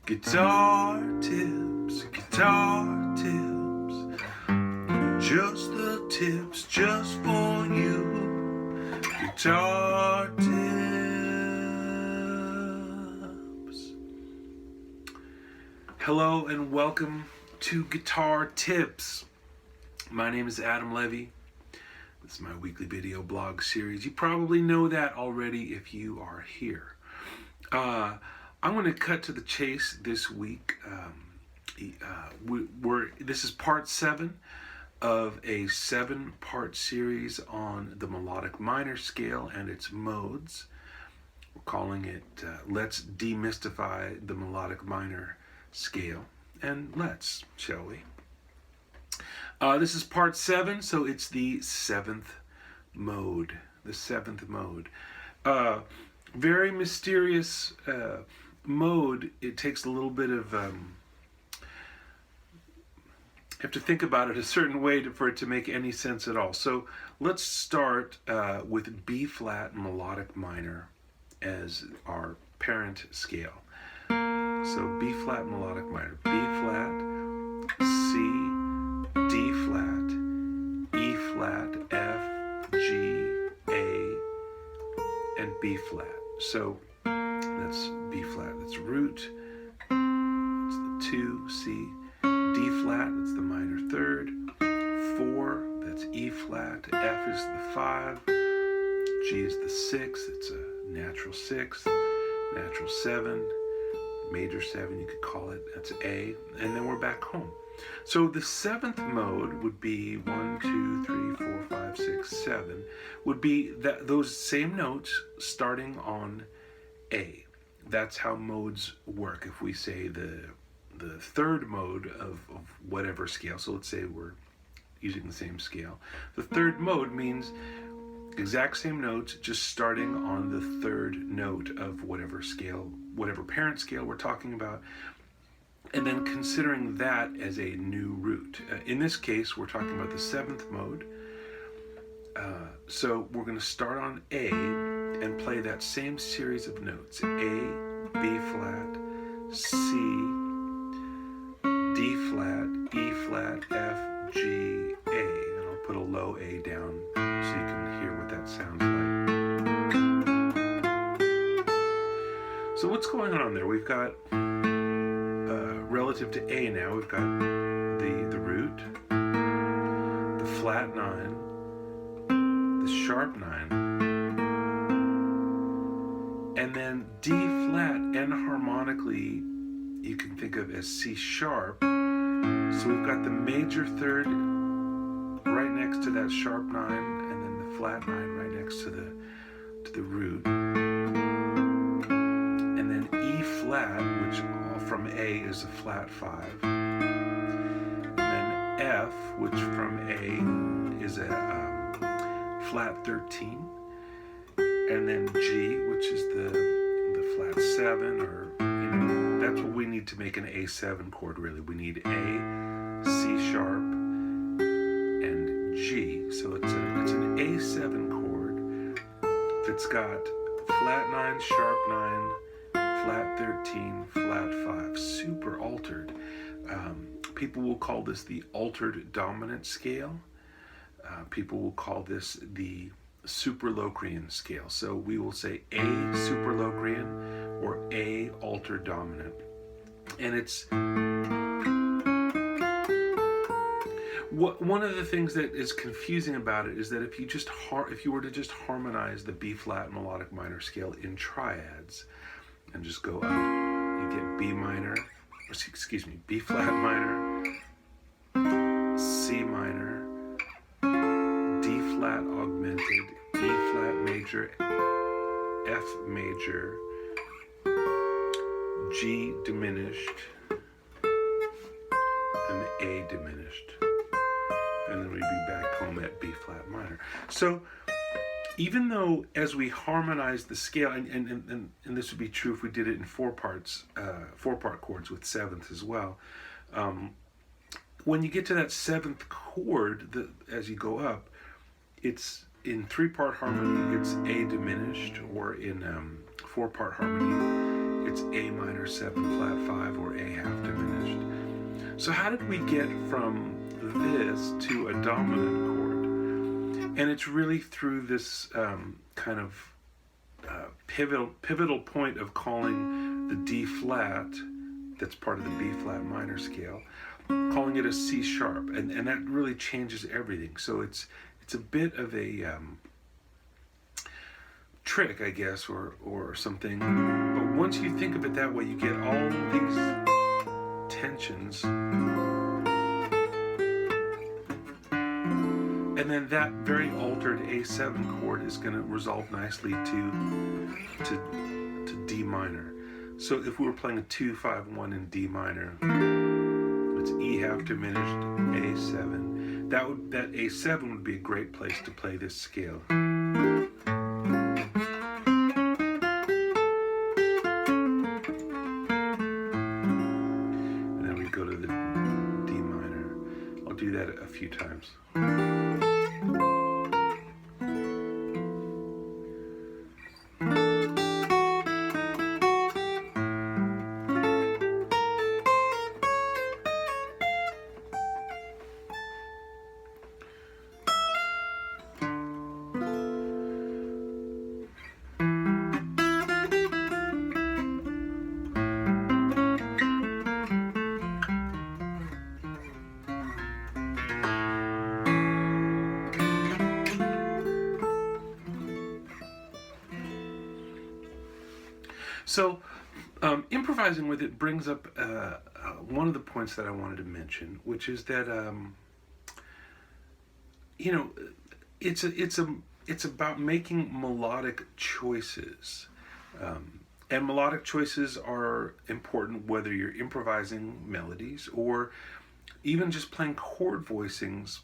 Guitar tips, just the tips, just for you. Guitar tips. Hello and welcome to Guitar Tips. My name is Adam Levy. This is my weekly video blog series. You probably know that already if you are here. I'm going to cut to the chase this week. This is part 7 of a 7-part series on the melodic minor scale and its modes. We're calling it Let's Demystify the Melodic Minor Scale. And let's, shall we? This is part 7, so it's the 7th mode. The 7th mode. Very mysterious mode. It takes a little bit of you have to think about it a certain way for it to make any sense at all. So let's start with B flat melodic minor as our parent scale. So B flat melodic minor, B flat, C, D flat, E flat, F, G, A, and B flat. So that's B flat, that's root, that's the 2, C, D flat, that's the minor third, 4, that's E flat, F is the 5, G is the 6, it's a natural 6th, natural 7, major 7 you could call it, that's A, and then we're back home. So the 7th mode would be 1, 2, 3, 4, 5, 6, 7, would be those same notes starting on A. That's how modes work. If we say the third mode of whatever scale, so let's say we're using the same scale. The third mode means exact same notes, just starting on the third note of whatever scale, whatever parent scale we're talking about, and then considering that as a new root. In this case, we're talking about the 7th mode. So we're going to start on A and play that same series of notes. A, B flat, C, D flat, E flat, F, G, A. And I'll put a low A down so you can hear what that sounds like. So what's going on there? We've got, relative to A now, we've got the root, the flat 9, the sharp 9, and then D flat, and harmonically you can think of as C sharp. So we've got the major third right next to that sharp 9, and then the flat 9 right next to the root, and then E flat, which from A is a flat 5, and then F, which from A is a flat 13, and then G, which is the flat 7, or that's what we need to make an A7 chord. Really, we need A, C sharp, and G. So it's an A7 chord that's got flat 9, sharp 9, flat 13, flat 5, super altered. People will call this the altered dominant scale. People will call this the Superlocrian scale. So we will say A Superlocrian or A altered dominant. And it's one of the things that is confusing about it is that if you were to just harmonize the B flat melodic minor scale in triads and just go up, you get B minor, B flat minor, C minor, D flat augmented, E flat major, F major, G diminished, and A diminished. And then we'd be back home at B flat minor. So even though as we harmonize the scale, and this would be true if we did it in 4-part chords with 7th as well, when you get to that 7th chord, as you go up, it's in 3-part harmony, it's A diminished, or in 4-part harmony, it's A minor 7 flat 5 or A half diminished. So how did we get from this to a dominant chord? And it's really through this kind of pivotal point of calling the D flat, that's part of the B flat minor scale, calling it a C sharp, and that really changes everything. So it's a bit of a trick, I guess, or something. But once you think of it that way, you get all these tensions, and then that very altered A7 chord is going to resolve nicely to D minor. So if we were playing a 2-5-1 in D minor, it's E half diminished A7. That A7 would be a great place to play this scale. And then we go to the D minor. I'll do that a few times. So improvising with it brings up one of the points that I wanted to mention, which is that it's about making melodic choices, and melodic choices are important whether you're improvising melodies or even just playing chord voicings.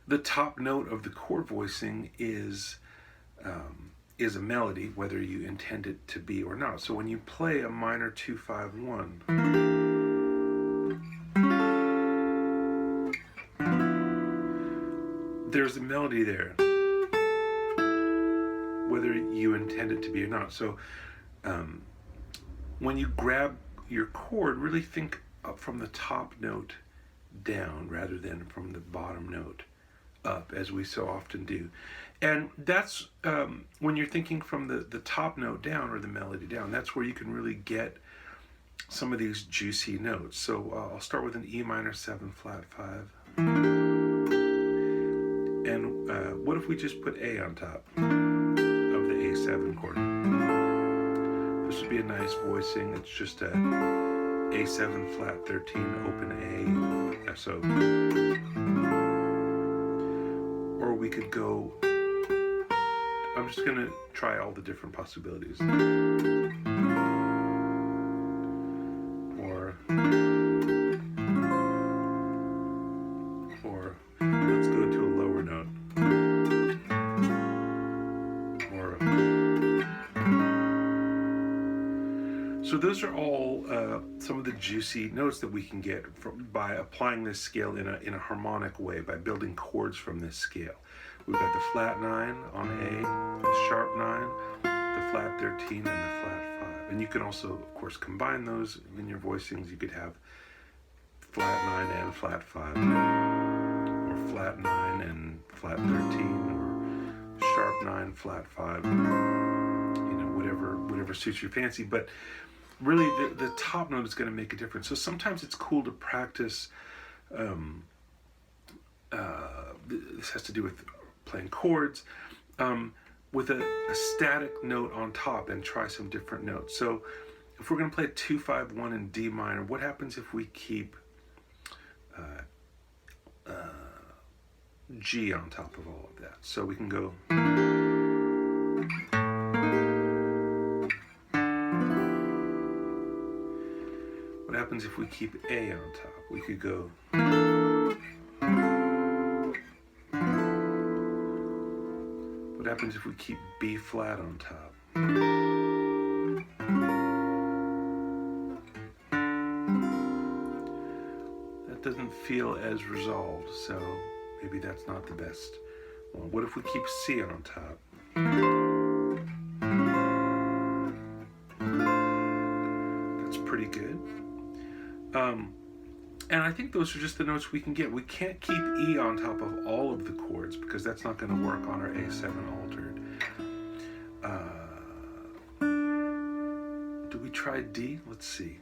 The top note of the chord voicing is a melody, whether you intend it to be or not. So when you play a minor 2-5-1, there's a melody there, whether you intend it to be or not. So when you grab your chord, really think up from the top note down rather than from the bottom note up, as we so often do. And that's when you're thinking from the top note down, or the melody down, that's where you can really get some of these juicy notes. So I'll start with an E minor 7 flat 5. And what if we just put A on top of the A7 chord? This would be a nice voicing. It's just a A7 flat 13 open A, so. Or we could go, I'm just going to try all the different possibilities. Or let's go to a lower note. So those are all some of the juicy notes that we can get by applying this scale in a harmonic way, by building chords from this scale. We've got the flat 9 on A, the sharp 9, the flat 13, and the flat 5. And you can also, of course, combine those in your voicings. You could have flat 9 and flat 5, or flat 9 and flat 13, or sharp 9, flat 5, whatever suits your fancy. But really, the top note is going to make a difference. So sometimes it's cool to practice. This has to do with playing chords with a static note on top, and try some different notes. So if we're going to play a 2-5-1 in D minor, what happens if we keep G on top of all of that? So we can go. What happens if we keep A on top? We could go. What happens if we keep B flat on top? That doesn't feel as resolved, so maybe that's not the best. Well, what if we keep C on top? That's pretty good. And I think those are just the notes we can get. We can't keep E on top of all of the chords because that's not going to work on our A7 altered. Do we try D? Let's see.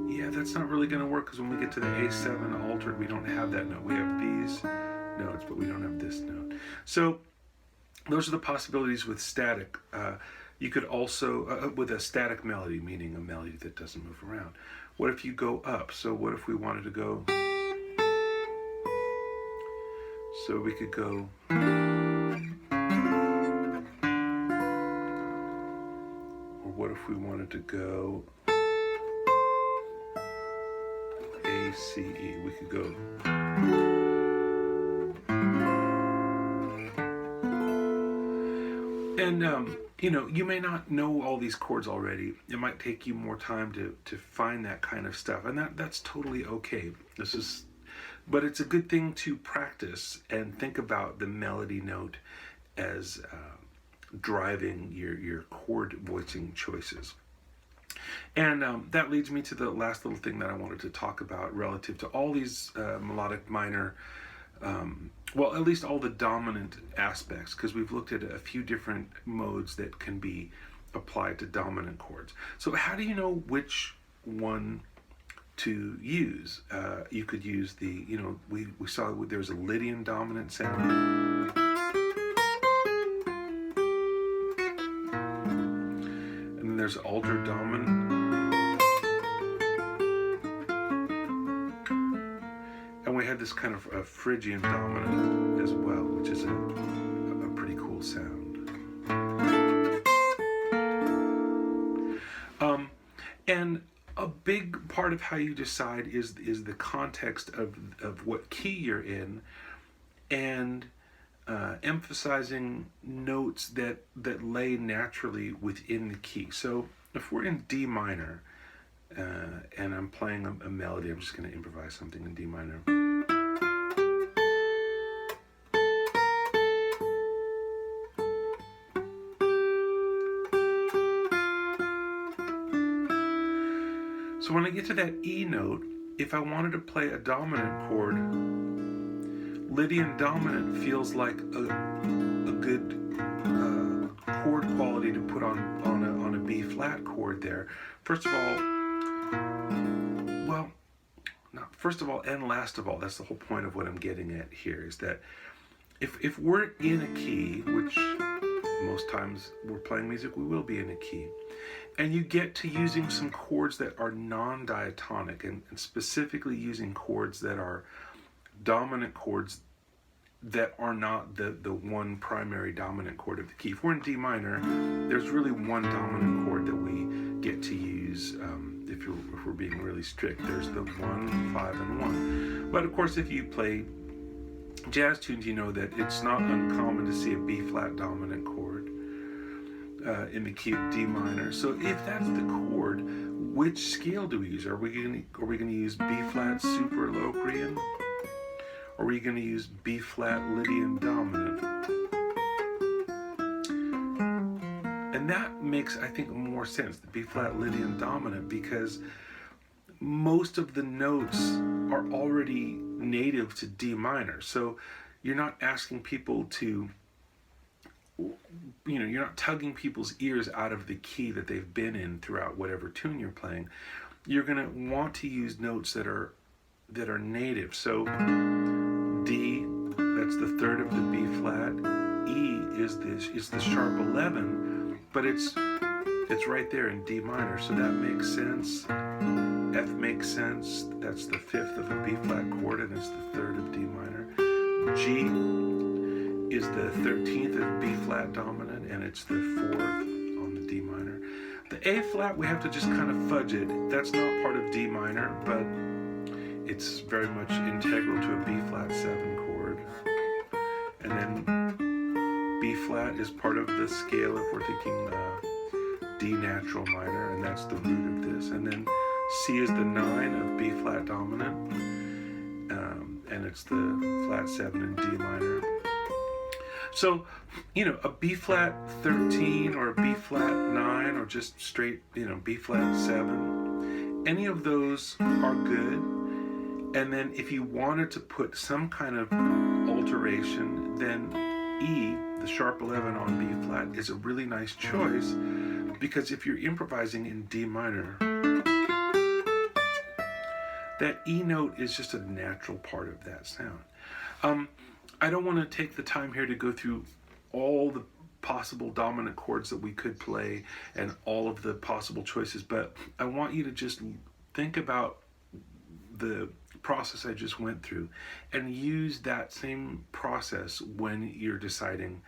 Yeah, that's not really going to work because when we get to the A7 altered, we don't have that note. We have these notes, but we don't have this note. So those are the possibilities with static. You could also, with a static melody, meaning a melody that doesn't move around. What if you go up? So what if we wanted to go, so we could go, or what if we wanted to go A, C, E? We could go, and you know, you may not know all these chords already. It might take you more time to find that kind of stuff, and that's totally okay. But it's a good thing to practice and think about the melody note as driving your chord voicing choices. And that leads me to the last little thing that I wanted to talk about relative to all these melodic minor, well, at least all the dominant aspects, because we've looked at a few different modes that can be applied to dominant chords. So how do you know which one to use? You could use the, you know, we saw there's a Lydian dominant sound. And then there's altered dominant. And we had this kind of a Phrygian dominant as well, which is a pretty cool sound. And a big part of how you decide is the context of what key you're in, and emphasizing notes that lay naturally within the key. So if we're in D minor, and I'm playing a melody, I'm just going to improvise something in D minor. So when I get to that E note, if I wanted to play a dominant chord, Lydian dominant feels like a good chord quality to put on a B flat chord there. First of all, well, not first of all and last of all, that's the whole point of what I'm getting at here, is that if we're in a key, which most times we're playing music, we will be in a key, and you get to using some chords that are non-diatonic, and specifically using chords that are dominant chords that are not the one primary dominant chord of the key. If we're in D minor, there's really one dominant chord that we get to use. If we're being really strict, there's the 1, 5, and 1. But of course, if you play jazz tunes, you know that it's not uncommon to see a B flat dominant chord in the key of D minor. So if that's the chord, which scale do we use? Are we going to use B flat super Locrian? Or are we going to use B flat Lydian dominant? And that makes, I think, more sense, the B flat Lydian dominant, because most of the notes are already native to D minor. So you're not asking people to, you know, you're not tugging people's ears out of the key that they've been in throughout whatever tune you're playing. You're going to want to use notes that are native. So D, that's the third of the B flat. E is the sharp 11, but it's right there in D minor, so that makes sense. F makes sense. That's the fifth of a B flat chord, and it's the third of D minor. G is the 13th of B flat dominant, and it's the 4th on the D minor. The A flat, we have to just kind of fudge it. That's not part of D minor, but it's very much integral to a B flat 7 chord. And then B flat is part of the scale if we're thinking D natural minor, and that's the root of this. And then C is the 9 of B flat dominant, and it's the flat 7 in D minor. So, a B flat 13 or a B flat 9 or just straight, B flat 7, any of those are good. And then if you wanted to put some kind of alteration, then E, the sharp 11 on B flat, is a really nice choice, because if you're improvising in D minor, that E note is just a natural part of that sound. I don't want to take the time here to go through all the possible dominant chords that we could play and all of the possible choices, but I want you to just think about the process I just went through and use that same process when you're deciding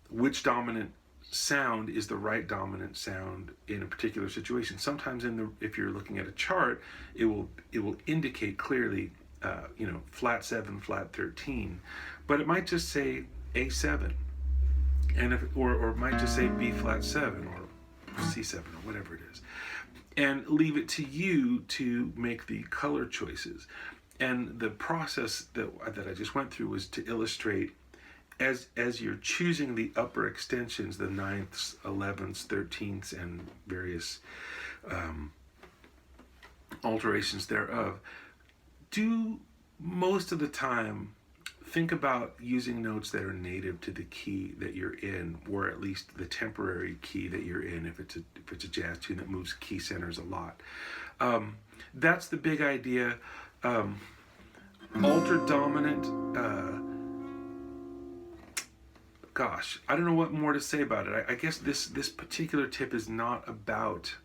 which dominant sound is the right dominant sound in a particular situation. Sometimes if you're looking at a chart, it will indicate clearly flat 7, flat 13, but it might just say A7, and or it might just say B flat 7 or C7 or whatever it is, and leave it to you to make the color choices. And the process that I just went through was to illustrate, as you're choosing the upper extensions, the 9ths, 11ths, 13ths, and various alterations thereof, do most of the time think about using notes that are native to the key that you're in, or at least the temporary key that you're in, if it's a jazz tune that moves key centers a lot. That's the big idea. Altered dominant, gosh, I don't know what more to say about it. I guess this particular tip is not about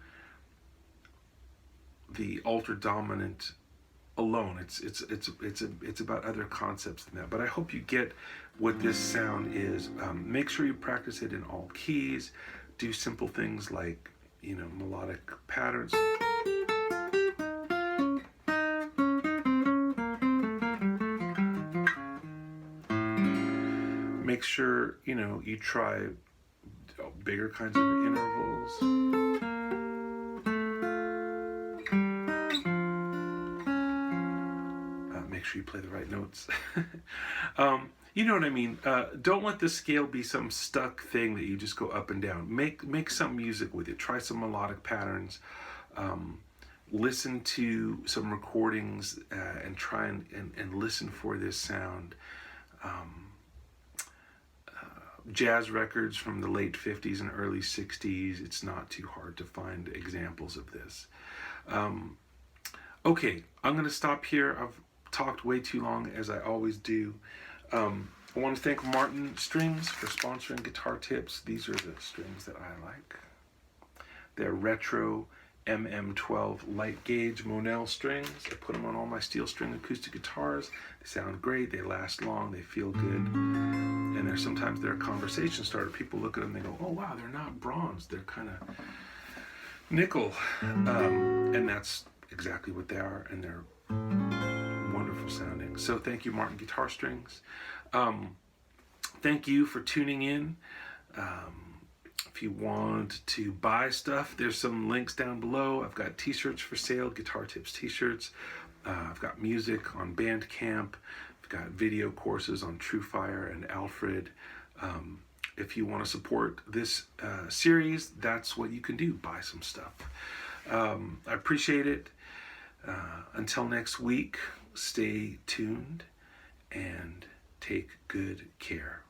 the altered dominant alone. It's about other concepts than that. But I hope you get what this sound is. Make sure you practice it in all keys. Do simple things like melodic patterns. Make sure you try bigger kinds of intervals. Make sure you play the right notes. You know what I mean. Don't let the scale be some stuck thing that you just go up and down. Make some music with it. Try some melodic patterns. Listen to some recordings and try and listen for this sound. Jazz records from the late 50s and early 60s, it's not too hard to find examples of this. Okay, I'm going to stop here. I've talked way too long, as I always do. I want to thank Martin Strings for sponsoring Guitar Tips. These are the strings that I like. They're retro MM12 light gauge Monel strings. I put them on all my steel string acoustic guitars. They sound great, they last long, they feel good. And sometimes they're a conversation starter. People look at them and they go, oh wow, they're not bronze, they're kind of nickel. And that's exactly what they are, and they're wonderful sounding. So thank you, Martin Guitar Strings. Thank you for tuning in. If you want to buy stuff, there's some links down below. I've got t-shirts for sale, Guitar Tips t-shirts. I've got music on Bandcamp. I've got video courses on TrueFire and Alfred. If you want to support this series, that's what you can do. Buy some stuff. I appreciate it. Until next week, stay tuned and take good care.